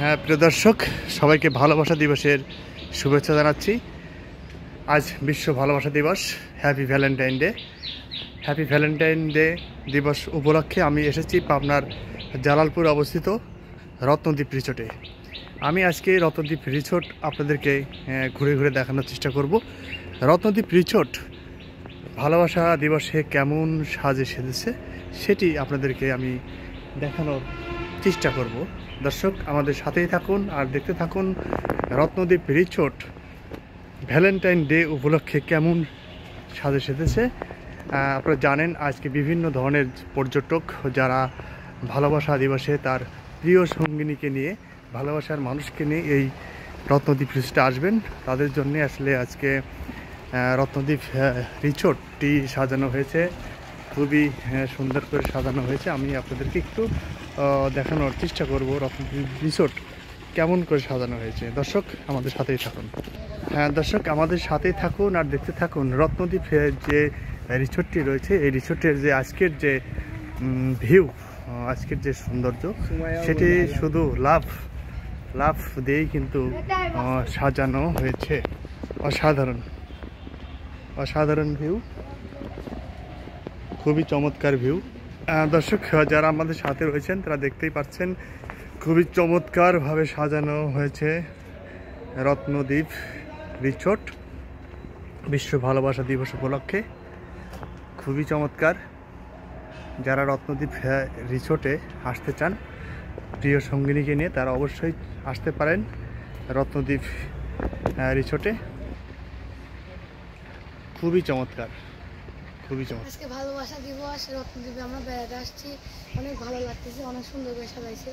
হ্যাঁ, প্রিয় দর্শক, সবাইকে ভালোবাসা দিবসের শুভেচ্ছা জানাচ্ছি। আজ বিশ্ব ভালোবাসা দিবস। Happy Valentine day. Happy Valentine day দিবস উপলক্ষে আমি এসেছি পাবনার জালালপুর অবস্থিত রত্নদ্বীপ রিসোর্টে। আমি আজকে রত্নদ্বীপ রিসোর্ট আপনাদেরকে ঘুরে ঘুরে দেখানোর চেষ্টা করব। রত্নদ্বীপ রিসোর্ট ভালোবাসা দিবসে কেমন সাজে সেজেছে সেটি আপনাদেরকে আমি দেখানোর চেষ্টা করব। দর্শক, আমাদের সাথেই থাকুন আর দেখতে থাকুন রত্নদ্বীপ রিসোর্ট ভ্যালেন্টাইন ডে উপলক্ষে কেমন সাজে সেজেছে। আপনারা জানেন আজকে বিভিন্ন ধরনের পর্যটক যারা ভালোবাসা দিবসে তার প্রিয় সঙ্গিনীকে নিয়ে, ভালোবাসার মানুষকে নিয়ে এই রত্নদ্বীপ রিসোর্টে আসবেন। তাদের জন্য আসলে আজকে রত্নদ্বীপ রিসোর্টটি সাজানো হয়েছে, খুবই সুন্দর করে সাজানো হয়েছে। আমি আপনাদেরকে একটু দেখানোর চেষ্টা করব রত্নদ্বীপ রিসোর্ট কেমন করে সাজানো হয়েছে। দর্শক, আমাদের সাথেই থাকুন। হ্যাঁ দর্শক, আমাদের সাথেই থাকুন আর দেখতে থাকুন রত্নদ্বীপ যে রিসোর্টটি রয়েছে, এই রিসোর্টের যে আজকের যে ভিউ, আজকের যে সৌন্দর্য, সেটি শুধু লাভ দিয়েই কিন্তু সাজানো হয়েছে। অসাধারণ ভিউ, খুবই চমৎকার ভিউ। দর্শক, যারা আমাদের সাথে রয়েছেন তারা দেখতেই পাচ্ছেন খুবই চমৎকারভাবে সাজানো হয়েছে রত্নদ্বীপ রিসোর্ট বিশ্ব ভালোবাসা দিবস উপলক্ষে। খুবই চমৎকার। যারা রত্নদ্বীপ রিসোর্টে আসতে চান প্রিয় সঙ্গিনীকে নিয়ে, তারা অবশ্যই আসতে পারেন রত্নদ্বীপ রিসোর্টে। খুবই চমৎকার। আজকে ভালোবাসা দিবস, রত্নদ্বীপে আমরা বেড়াতে আসছি। অনেক ভালো লাগতেছে, অনেক সুন্দর করে সাজাইছে।